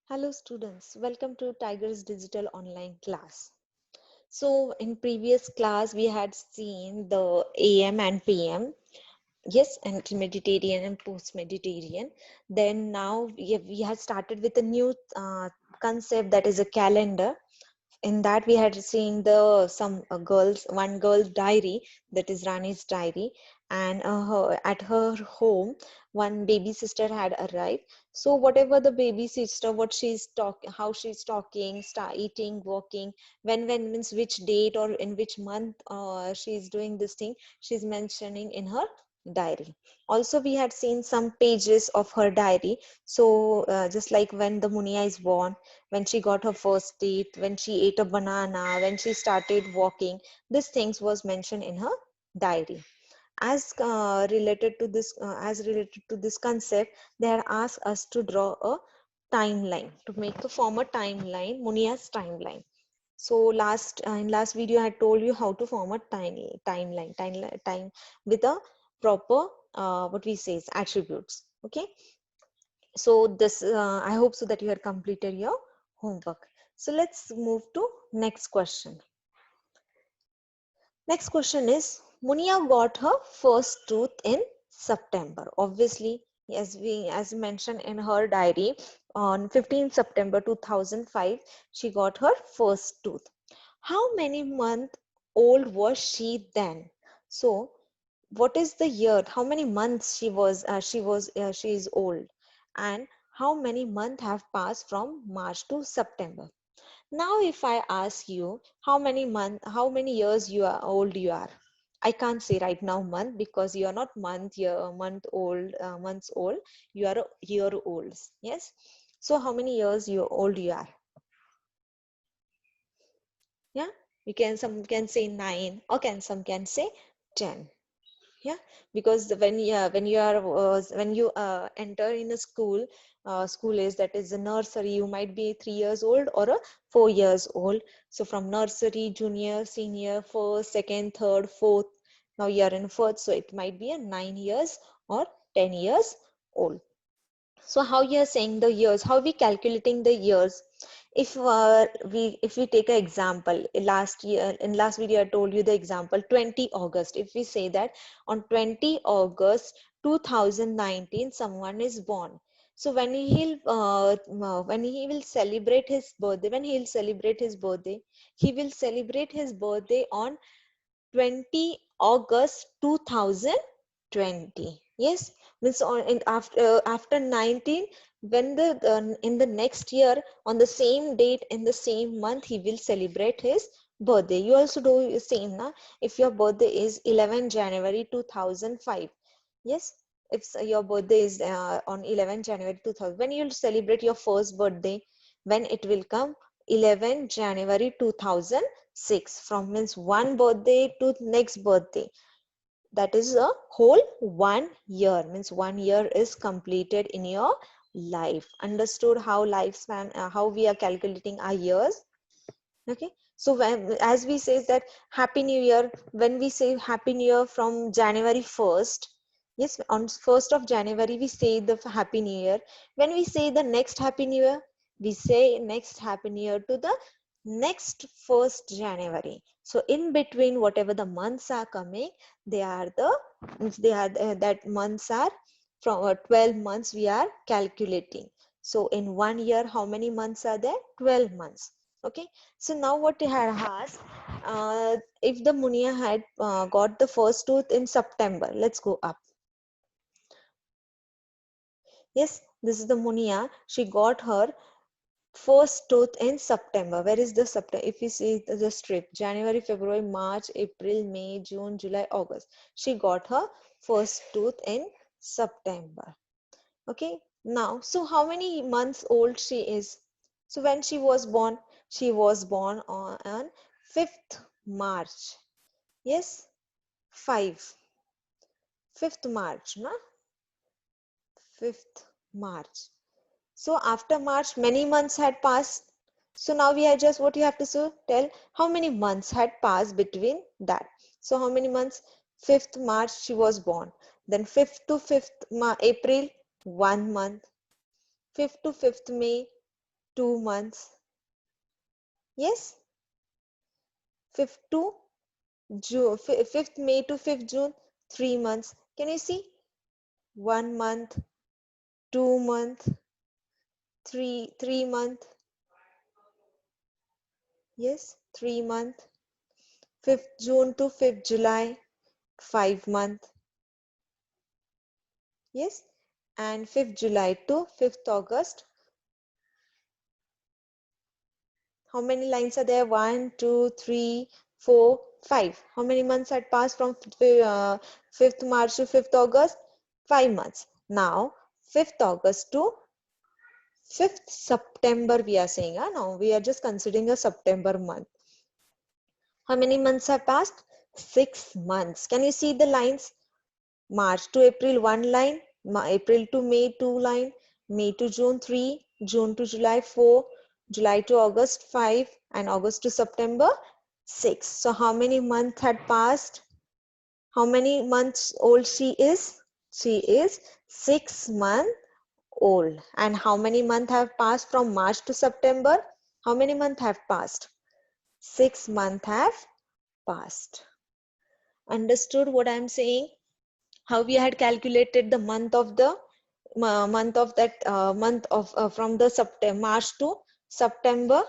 Hello students, welcome to Tigers Digital Online class. So in previous class we had seen the AM and PM, yes, and Mediterranean and post-Mediterranean. Then now we have started with a new concept, that is a calendar. In that we had seen the some one girl's diary, that is Rani's diary, and at her home one baby sister had arrived. So whatever the baby sister, what she's talking, how she's talking, start eating, walking, when means which date or in which month she's doing this thing, she's mentioning in her diary. Also we had seen some pages of her diary. So just like when the Munia is born, when she got her first teeth, when she ate a banana, when she started walking, these things was mentioned in her diary. As related to this concept, they had asked us to draw a timeline, to make a form a timeline, Munia's timeline. So in last video I had told you how to form a time with a proper what we say is attributes. Okay, so this I hope so that you have completed your homework. So let's move to next question. Next question is, Munia got her first tooth in September. Obviously, as mentioned in her diary, on 15th September 2005, she got her first tooth. How many month old was she then? So, what is the year? How many months she is old, and how many months have passed from March to September? Now, if I ask you how many years you are old you are, I can't say right now month, because you are not months old. You are a year old. Yes. So how many years you old you are? Yeah. Some can say 9, or some can say 10. Yeah, because when you enter in a school is, that is a nursery, you might be 3 years old or a 4 years old. So from nursery, junior, senior, first, second, third, fourth, now you are in fourth, so it might be a 9 years or 10 years old. So how you are saying the years, how we calculating the years? If we take an example, in last video I told you the example 20 August. If we say that on 20 August 2019 someone is born, so when he will celebrate his birthday, he will celebrate his birthday on 20 August 2020. Yes, means after 19, when the in the next year, on the same date in the same month, he will celebrate his birthday. You also do the same, na? If your birthday is 11 January 2005, yes, if your birthday is on 11 January 2000, when you'll celebrate your first birthday, when it will come 11 January 2006, from means one birthday to next birthday, that is a whole 1 year, means 1 year is completed in your life. Understood how lifespan, how we are calculating our years? Okay, so as we say that happy new year, when we say happy new year from January 1st, yes, on 1st of January we say the happy new year. When we say the next happy new year, we say next happy new year to the next 1st January. So in between whatever the months are coming, they are that months are from 12 months we are calculating. So in 1 year how many months are there? 12 months. Okay, so now what I had asked, if the Munia had got the first tooth in September, let's go up. Yes, this is the Munia. She got her first tooth in September. Where is the September? If you see the strip, January, February, March, April, May, June, July, August. She got her first tooth in September. Okay, now, so how many months old she is? So when she was born on 5th March. Yes, 5. 5th March, na? 5th March. So after March, many months had passed. So now we are just, what you have to tell, how many months had passed between that. So how many months? 5th March she was born. Then 5th to 5th April, 1 month. 5th to 5th May, 2 months. Yes, 5th to June, 5th May to 5th June, 3 months. Can you see? 1 month, 2 month, 3 month. Yes, 3 month. 5th June to 5th July, 5 month. Yes, and 5th July to 5th August. How many lines are there? 1, 2, 3, 4, 5. How many months had passed from 5th March to 5th August? 5 months. Now, 5th August to 5th September we are saying. Now, we are just considering a September month. How many months have passed? 6 months. Can you see the lines? March to April, 1 line. April to May, 2 line. May to June, 3. June to July, 4. July to August, 5. And August to September, 6. So how many months had passed? How many months old she is? She is 6 months old. And how many months have passed from March to September? How many months have passed? 6 months have passed. Understood what I'm saying? How we had calculated the month of the month of from the September March to September.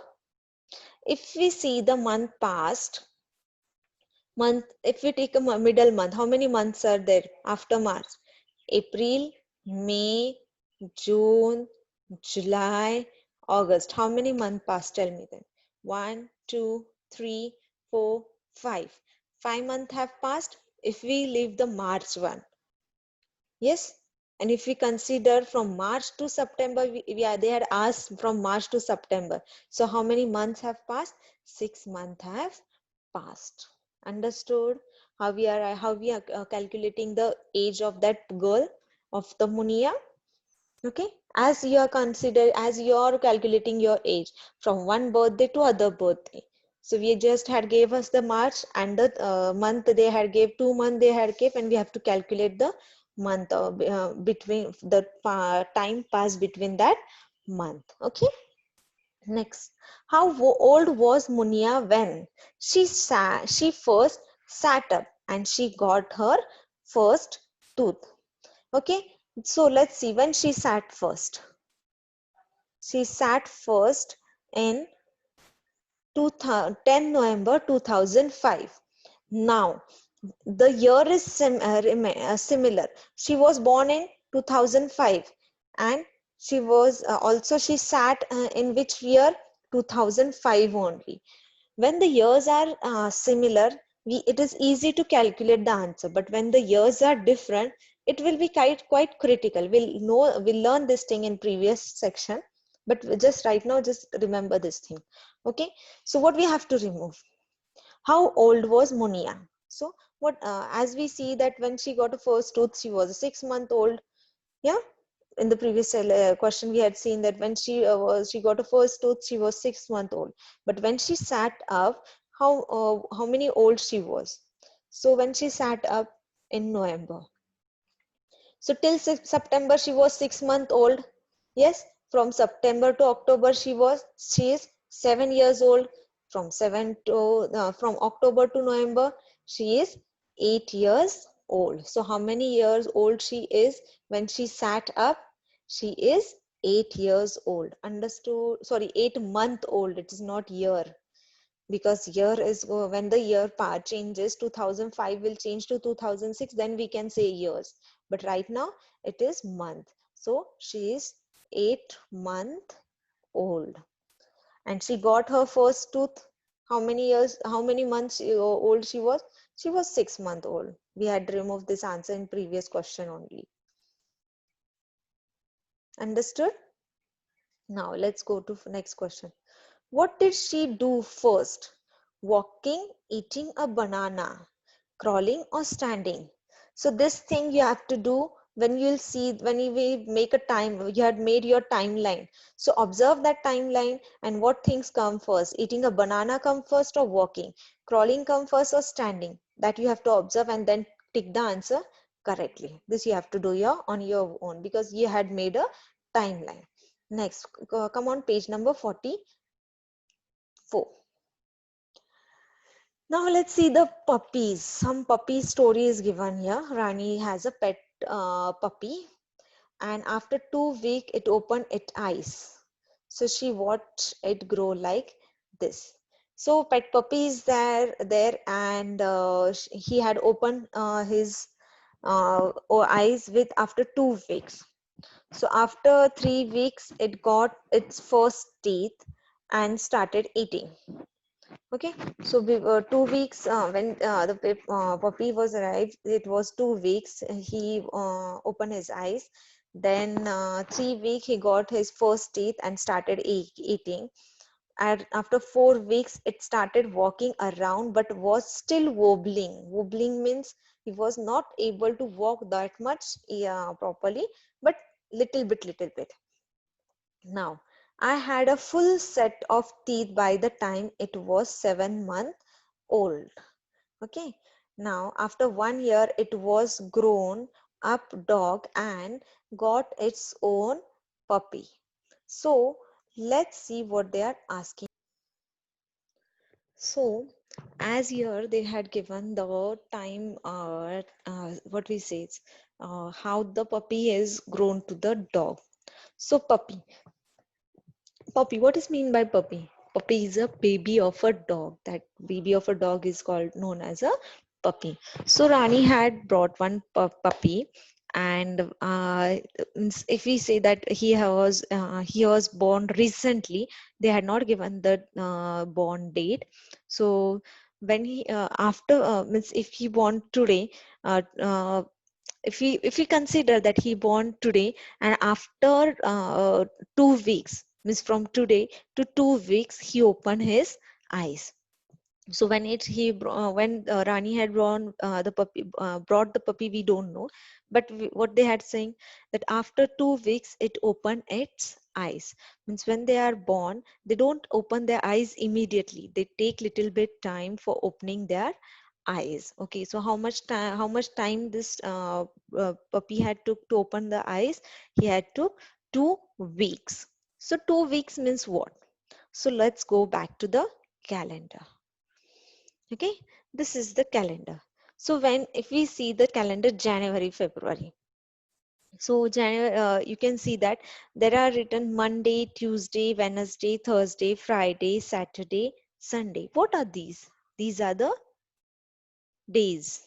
If we see the month past month, if we take a middle month, how many months are there after March? April, May, June, July, August. How many months passed? Tell me then. 1, 2, 3, 4, 5. 5 months have passed if we leave the March one. Yes. And if we consider from March to September, they had asked from March to September. So how many months have passed? 6 months have passed. Understood how we are calculating the age of that girl, of the Munia? Okay, as you are calculating your age from one birthday to other birthday. So we just had gave us the March and the month they had gave 2 months they had gave, and we have to calculate the month between the time passed between that month. Okay. Next, how old was Munia when she first sat up and she got her first tooth? Okay, so let's see when she sat first. She sat first in 10 November 2005. Now, the year is similar. She was born in 2005 and she was she sat in which year? 2005 only. When the years are similar, it is easy to calculate the answer. But when the years are different, it will be quite critical. We'll learn this thing in previous section. But just right now, just remember this thing. Okay. So what we have to remove? How old was Munia? So what as we see that when she got a first tooth, she was a 6-month old. Yeah. In the previous question, we had seen that when she got a first tooth, she was 6 month old. But when she sat up, how many old she was? So when she sat up in November, so till September she was 6 month old. Yes, from September to October she is 7 years old. From October to November she is 8 years old. So how many years old she is when she sat up? She is 8 years old. Understood? Sorry, 8 month old. It is not year, because year is when the year part changes. 2005 will change to 2006, then we can say years, but right now it is month. So she is 8 month old and she got her first tooth. How many months old she was? She was 6 month old. We had removed this answer in previous question only. Understood? Now let's go to next question. What did she do first? Walking, eating a banana, crawling or standing? So this thing you have to do when you'll see, when you will make a time, you had made your timeline. So observe that timeline and what things come first. Eating a banana come first or walking? Crawling come first or standing? That you have to observe and then tick the answer correctly. This you have to do on your own because you had made a timeline. Next, come on page number 44. Now let's see the puppies. Some puppy story is given here. Rani has a pet puppy, and after 2 weeks it opened its eyes. So she watched it grow like this. So pet puppy is there, and he had opened his eyes with after 2 weeks. So after 3 weeks, it got its first teeth and started eating. Okay, so 2 weeks when the puppy was arrived, it was 2 weeks. He opened his eyes. Then 3 weeks, he got his first teeth and started eating. And after 4 weeks, it started walking around, but was still wobbling. Wobbling means he was not able to walk that much, yeah, properly, but little bit. Now, I had a full set of teeth by the time it was 7 months old. Okay. Now, after 1 year, it was grown up dog and got its own puppy. So, let's see what they are asking. So, as here they had given the time, what we say, how the puppy is grown to the dog. So, puppy, what is mean by puppy? Puppy is a baby of a dog. That baby of a dog is called known as a puppy. So Rani had brought one puppy, and if we say that he was born recently, they had not given the born date. So when he after means if he born today, if we consider that he born today and after 2 weeks, means from today to 2 weeks, he opened his eyes. So when when Rani had brought the puppy, we don't know, but what they had saying that after 2 weeks it opened its eyes. Means when they are born, they don't open their eyes immediately. They take little bit time for opening their eyes. Okay, so how much time this puppy had took to open the eyes? He had took 2 weeks. So 2 weeks means what? So let's go back to the calendar. Okay, this is the calendar. So when if we see the calendar, January, February, so January, you can see that there are written Monday, Tuesday, Wednesday, Thursday, Friday, Saturday, Sunday. What are these? These are the days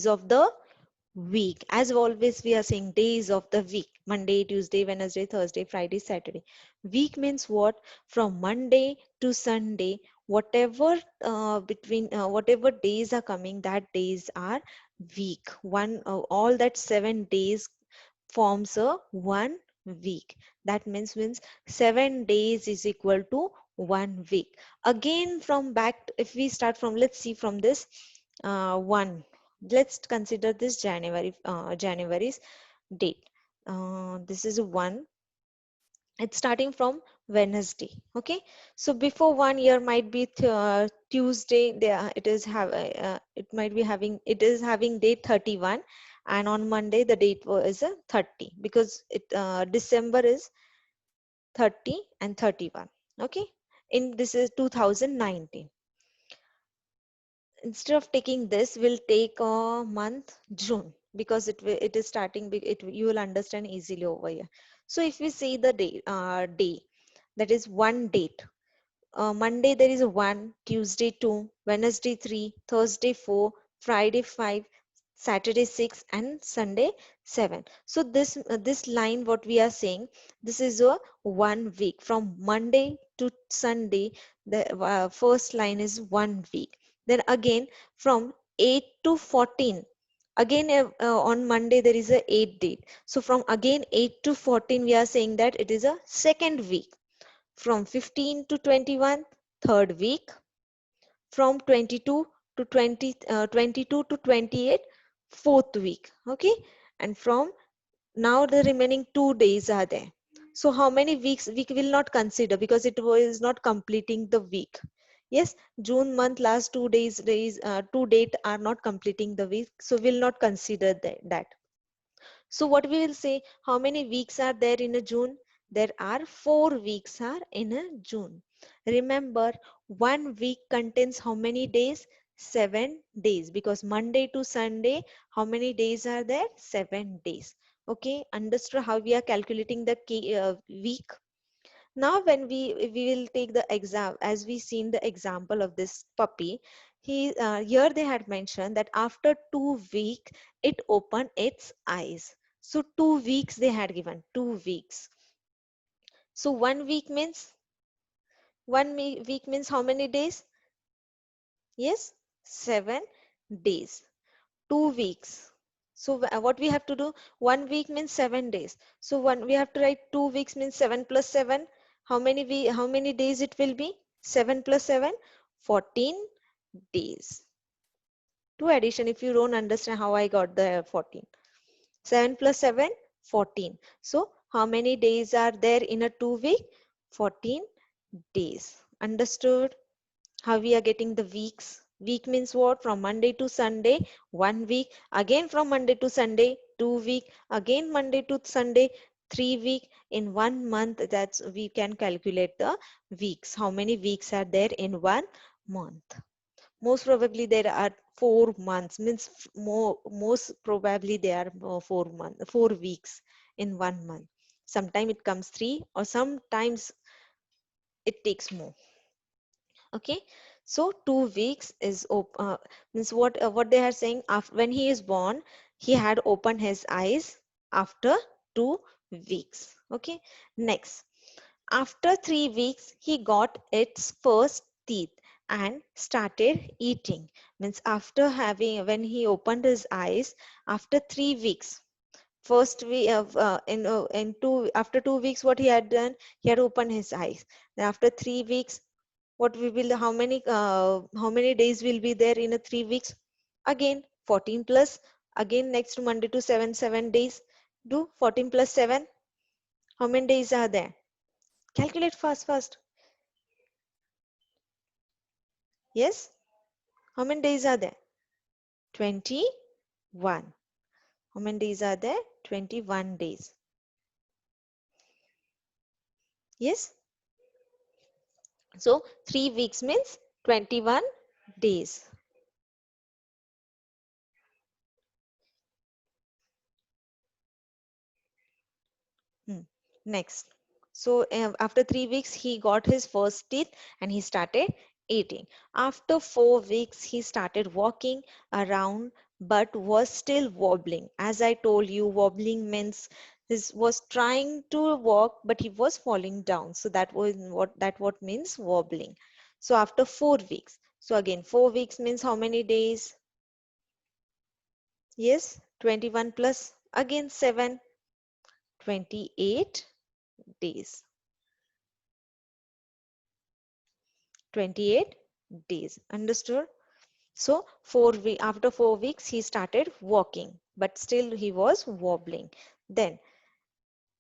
of the week. As always, we are saying days of the week: Monday, Tuesday, Wednesday, Thursday, Friday, Saturday. Week means what? From Monday to Sunday, whatever whatever days are coming, that days are week. All that 7 days forms a 1 week. That means 7 days is equal to 1 week. Again, from back, if we start from, let's see from this one. Let's consider this January's date. This is one. It's starting from Wednesday. Okay, so before 1 year might be Tuesday. There it is it might be having, it is having date 31, and on Monday the date was 30, because it December is 30 and 31. Okay, in this is 2019. Instead of taking this, we'll take a month June, because it is starting you will understand easily over here. So if we see the day, that is one date. Monday there is a 1, Tuesday 2, Wednesday 3, Thursday 4, Friday 5, Saturday 6, and Sunday 7. So this line what we are saying, this is a 1 week. From Monday to Sunday, the first line is 1 week. Then again from 8 to 14. Again on Monday there is a 8 date. So from again 8 to 14 we are saying that it is a second week. From 15 to 21, third week. From 22 to 22 to 28, fourth week. Okay, and from now the remaining 2 days are there. So how many weeks we will not consider, because it was not completing the week. Yes, June month last 2 days, two date are not completing the week, so we'll not consider that. So what we will say, how many weeks are there in a June? there are 4 weeks are in a June. Remember, 1 week contains how many days? 7 days, because Monday to Sunday, how many days are there? 7 days. Okay, understood how we are calculating the week? Now when we will take the exam, as we seen the example of this puppy, here they had mentioned that after 2 weeks it opened its eyes. So 2 weeks they had given, 2 weeks. So 1 week means, week means how many days? Yes, 7 days. 2 weeks. So what we have to do? 1 week means 7 days. So we have to write 2 weeks means 7 plus 7. How many days it will be? 7 plus 7, 14 days. Two addition if you don't understand how I got the 14. 7 plus 7, 14. So how many days are there in a 2 week? 14 days. Understood? How we are getting the weeks? Week means what? From Monday to Sunday, 1 week. Again from Monday to Sunday, 2 week. Again Monday to Sunday, 3 week. In 1 month, that's we can calculate the weeks. How many weeks are there in 1 month? Most probably there are 4 months. Means most probably there are 4 weeks in 1 month. Sometimes it comes 3, or sometimes it takes more. Okay, so 2 weeks is means what they are saying, after when he is born he had opened his eyes after 2 weeks. Okay, next, after 3 weeks he got its first teeth and started eating. Means after having, when he opened his eyes after 3 weeks, first we in two after 2 weeks, what he had done, he had opened his eyes. Then after 3 weeks, what we will, how many days will be there in a 3 weeks? Again 14 plus, again next Monday to 7 days. Do 14 plus 7, how many days are there? Calculate fast. Yes, how many days are there? 21. How many days are there? 21 days. Yes, so 3 weeks means 21 days. Next. So after 3 weeks, he got his first teeth and he started eating. After 4 weeks, he started walking around but was still wobbling. As I told you, wobbling means he was trying to walk but he was falling down. So that what means wobbling. So after 4 weeks. So again, 4 weeks means how many days? Yes, 21 plus again 7, 28 days. 28 days. Understood? So after 4 weeks he started walking, but still he was wobbling. Then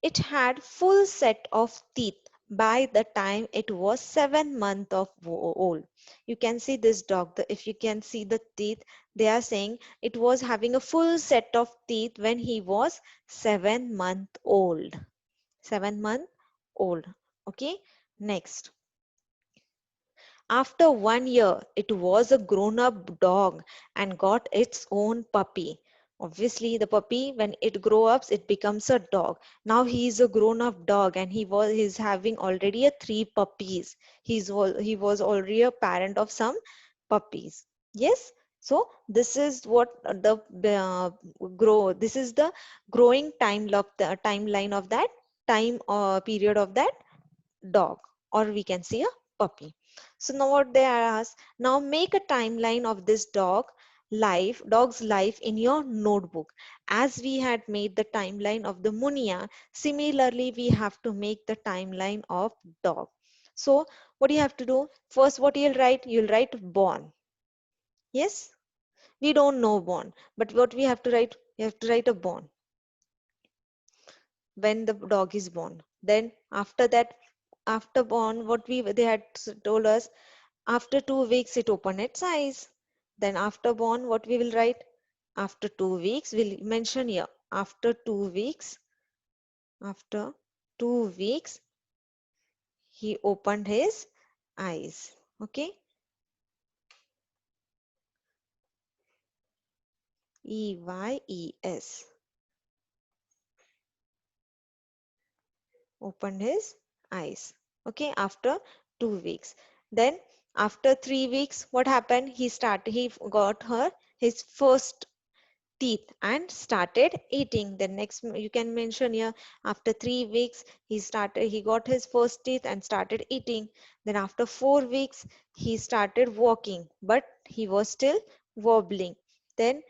it had full set of teeth by the time it was 7 months of old. You can see this dog. If you can see the teeth, they are saying it was having a full set of teeth when he was 7 months old. 7 months old. Okay. Next. After 1 year, it was a grown-up dog and got its own puppy. Obviously, the puppy, when it grows up, it becomes a dog. Now he is a grown-up dog and he's having already 3 puppies. He was already a parent of some puppies. Yes. So this is what this is the growing timeline of that time period of that dog, or we can say a puppy. So now what they are asked, now make a timeline of this dog's life in your notebook. As we had made the timeline of the Munia, similarly we have to make the timeline of dog. So what you have to do, first what you'll write born. Yes, we don't know born, but what we have to write, you have to write a born when the dog is born. Then after that, after born, what they had told us, after 2 weeks it opened its eyes. Then after born, what we will write? After 2 weeks, we'll mention here. After 2 weeks, after 2 weeks, he opened his eyes. Okay. EYES. Opened his eyes. Okay. After 2 weeks. Then after 3 weeks, what happened? He got his first teeth and started eating. The next you can mention here, after 3 weeks he got his first teeth and started eating. Then after 4 weeks he started walking, but he was still wobbling. Then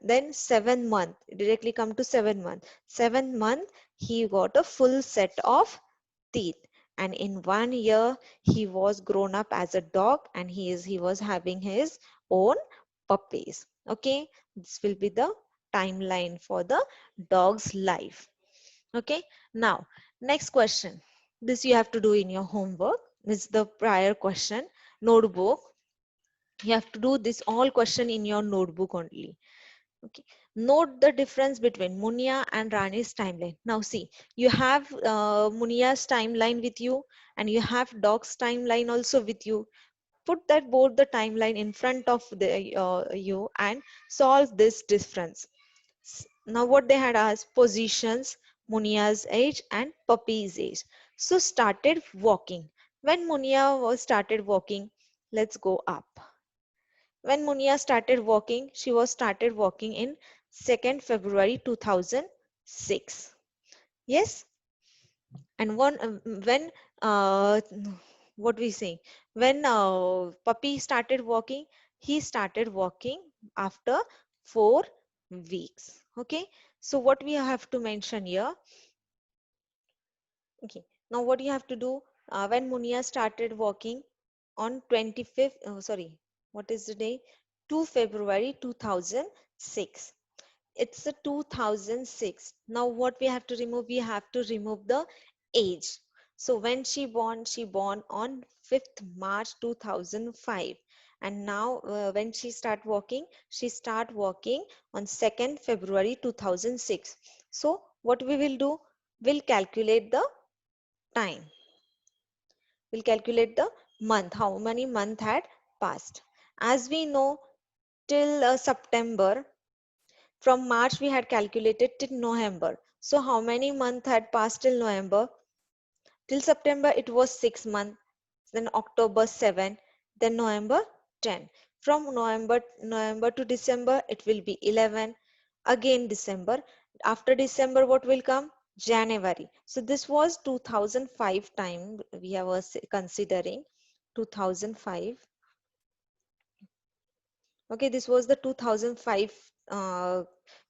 then 7 month, directly come to 7 month. 7 month he got a full set of teeth, and in 1 year he was grown up as a dog, and he was having his own puppies. Okay, this will be the timeline for the dog's life. Okay, now next question. This you have to do in your homework. This is the prior question notebook. You have to do this all question in your notebook only. Okay, note the difference between Munia and Rani's timeline. Now see, you have Munia's timeline with you, and you have dog's timeline also with you. Put that both the timeline in front of you and solve this difference. Now what they had asked: positions, Munia's age and puppy's age. So started walking. When Munia was started walking, let's go up. When Munia started walking, she was started walking in 2nd February 2006. Yes, and when uh, what we say, when puppy started walking, he started walking after 4 weeks. Okay, so what we have to mention here. Okay, now what you have to do, when Munia started walking on 25th, sorry, what is the day? 2 February 2006. It's a 2006. Now what we have to remove? We have to remove the age. So when she born on 5th March 2005. And now when she start walking on 2nd February 2006. So what we will do? We'll calculate the time. We'll calculate the month, how many months had passed. As we know, till September, from March we had calculated till November. So how many months had passed till November? Till September it was 6 months, then October 7, then November 10. From November to December it will be 11, again December. After December what will come? January. So this was 2005 time we are considering 2005. Okay, this was the 2005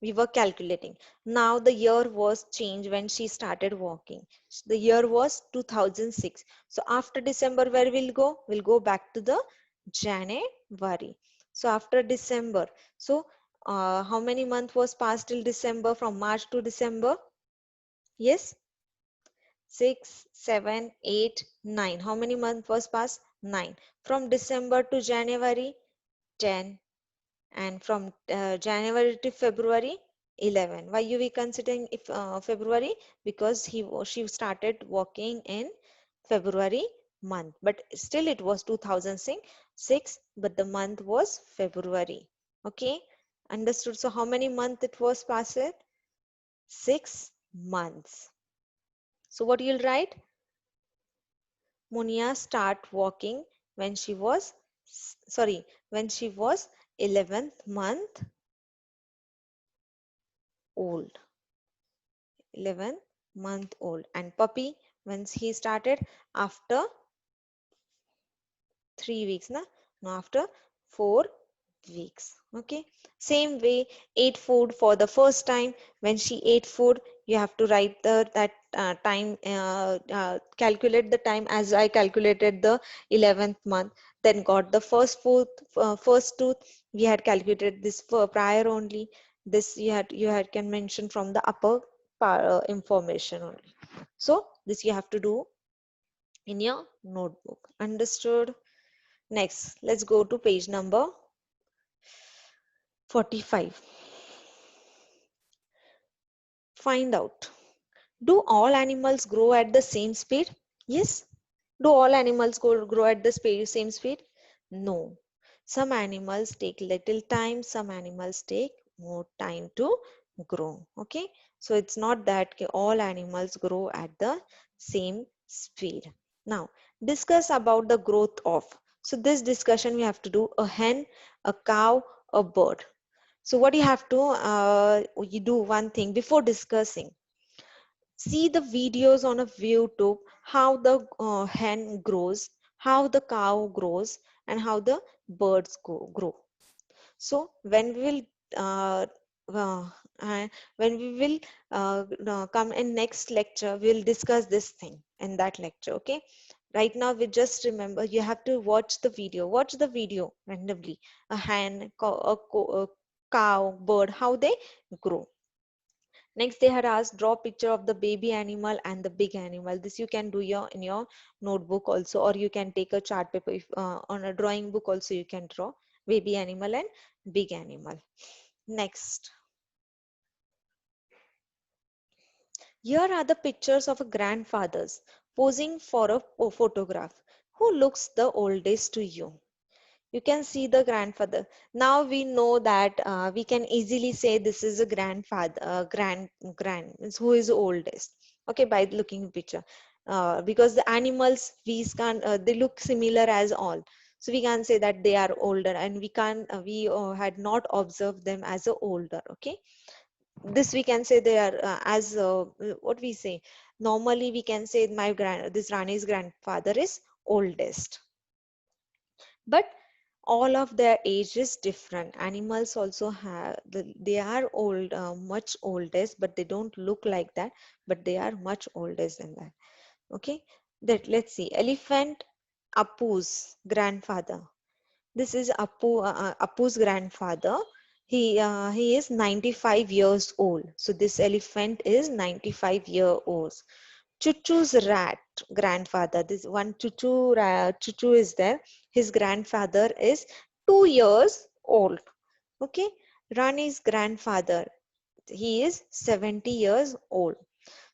we were calculating. Now the year was changed when she started walking. The year was 2006. So after December, where we'll go? We'll go back to the January. So after December, so how many months was passed till December, from March to December? Yes, 6, 7, 8, 9. How many months was passed? 9. From December to January, 10. And from January to February, 11. Why you we considering if February? Because she started walking in February month, but still it was 2006, but the month was February. Okay, understood? So how many months it was passed? 6 months. So what you'll write? Munia start walking when she was, sorry, when she was 11th month old. 11-month old. And puppy, once he started after 3 weeks, no, after 4 weeks. Okay, same way, ate food for the first time. When she ate food, you have to write that time, calculate the time as I calculated the 11th month. Then got the first tooth. We had calculated this for prior only. This you had can mention from the upper information only. So this you have to do in your notebook. Understood? Next, let's go to page number 45. Find out Do all animals grow at the same speed? Yes. Do all animals grow at the same speed? No. Some animals take little time, some animals take more time to grow. Okay. So it's not that all animals grow at the same speed. Now, discuss about the growth of. So this discussion we have to do a hen, a cow, a bird. So what you have to, you do one thing before discussing. See the videos on a YouTube, how the hen grows, how the cow grows, and how the birds grow. So uh, uh, uh, when we will come in next lecture, we'll discuss this thing in that lecture. Okay. Right now, we just remember you have to watch the video. Watch the video randomly. A hen, a cow, bird, how they grow. Next, they had asked draw picture of the baby animal and the big animal. This you can do in your notebook also, or you can take a chart paper. If, on a drawing book also you can draw baby animal and big animal. Next, here are the pictures of a grandfathers posing for a photograph. Who looks the oldest to you? You can see the grandfather. Now we know that we can easily say this is a grandfather, grand means who is oldest. Okay, by looking picture, because the animals we can they look similar as all, so we can say that they are older, and we can we had not observed them as a older. Okay, this we can say they are as what we say. Normally we can say this Rani's grandfather is oldest, but all of their age is different. Animals also have they are old, much oldest, but they don't look like that, but they are much oldest than that. Okay, that let's see. Elephant, Apu's grandfather. This is Apu's grandfather. He is 95 years old. So this elephant is 95-year-old. Chuchu's rat grandfather. This one Chuchu is there. His grandfather is 2 years old. Okay. Rani's grandfather. He is 70 years old.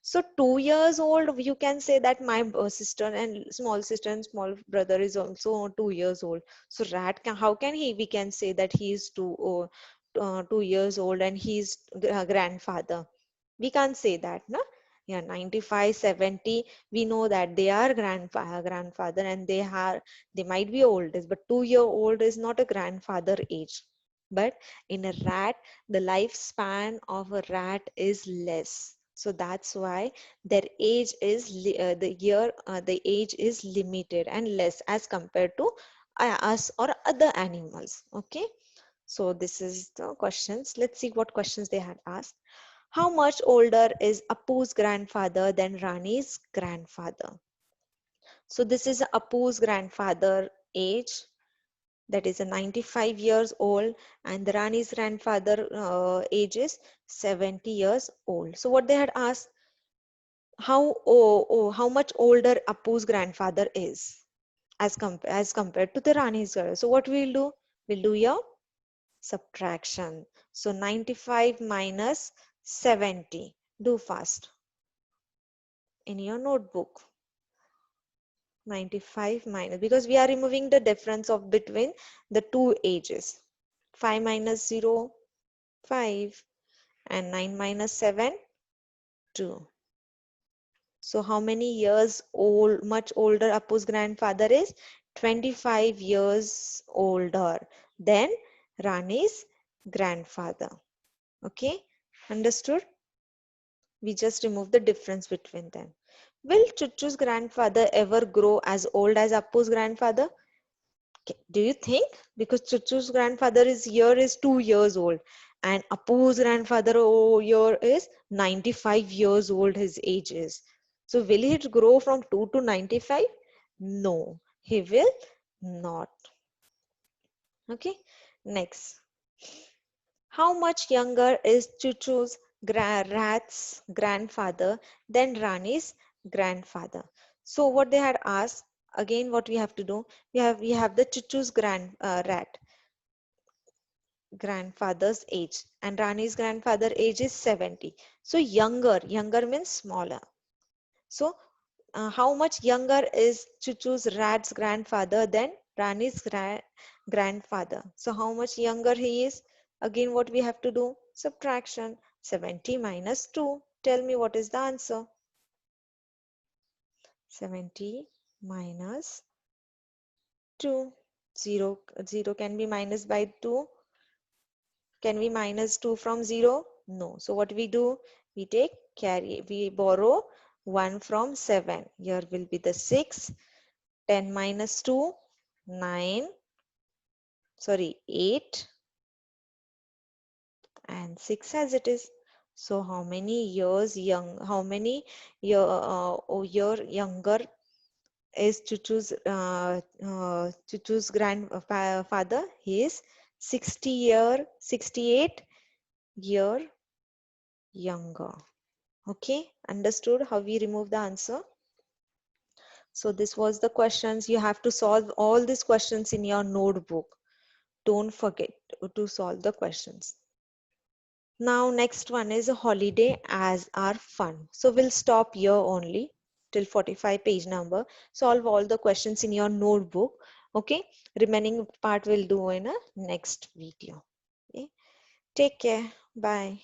So 2 years old, you can say that my sister and small brother is also 2 years old. So how can he? We can say that he is 2 years old and he's grandfather. We can't say that, no? Yeah, 95, 70. We know that they are grandfather, and they might be oldest, but 2 year old is not a grandfather age. But in a rat, the lifespan of a rat is less. So that's why their age is the age is limited and less as compared to us or other animals. Okay, so this is the questions. Let's see what questions they had asked. How much older is Apu's grandfather than Rani's grandfather? So this is Apu's grandfather age, that is a 95 years old, and the Rani's grandfather age is 70 years old. So what they had asked, how much older Apu's grandfather is as compared to the Rani's girl. So what we'll do? We'll do your subtraction. So 95 minus 70. Do fast in your notebook. 95 minus, because we are removing the difference of between the two ages. 5 minus 0, 5, and 9 minus 7, 2. So how many years old, much older Apu's grandfather is? 25 years older than Rani's grandfather. Okay, understood? We just remove the difference between them. Will Chuchu's grandfather ever grow as old as Apu's grandfather? Do you think? Because Chuchu's grandfather is 2 years old, and Apu's grandfather year is 95 years old. His age is. So will he grow from 2 to 95? No, he will not. Okay. Next, how much younger is Chuchu's rat's grandfather than Rani's grandfather? So what they had asked, again what we have to do, we have the Chuchu's rat. grandfather's age, and Rani's grandfather age is 70. So younger means smaller. So how much younger is Chuchu's rat's grandfather than Rani's grandfather? So how much younger he is? Again, what we have to do? Subtraction. 70 minus 2. Tell me what is the answer. 70 minus 2. 0 can be minus by 2. Can we minus 2 from 0? No. So what we do? We take carry. We borrow 1 from 7. Here will be the 6. 10 minus 2, 9. Sorry, 8. And 6 as it is. So how many years how many year younger is Chuchu's grandfather? He is 68 year younger. Okay, understood how we remove the answer? So this was the questions. You have to solve all these questions in your notebook. Don't forget to solve the questions. Now next one is a holiday as our fun. So we'll stop here only till 45 page number. Solve all the questions in your notebook. Okay, remaining part we'll do in a next video. Okay, take care. Bye.